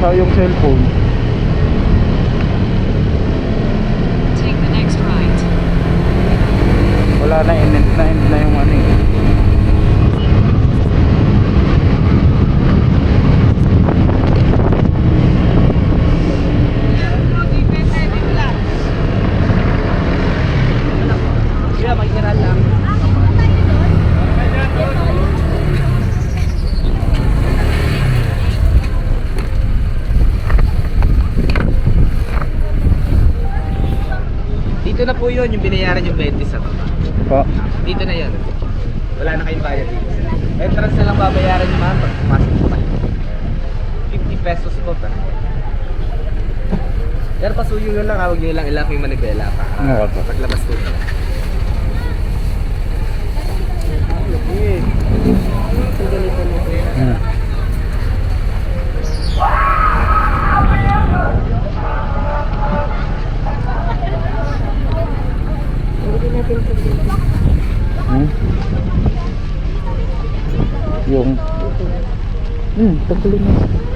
nabasa yung cellphone. Take the next right. Wala na, end na yung ano eh. Dito na po yun, yung binayaran yung 20 sa baba. Po. Dito na yun. Wala na kayong bayad dito. Entrance na lang babayaran nyo ma'am pag pumasok po kayo. 50 pesos po pa. Pero pasuyo nyo lang, huwag nyo lang ilap yung manibela pa. Oo po. Paglabas po na. Hmm. Hmm? Yung tanggalin mo.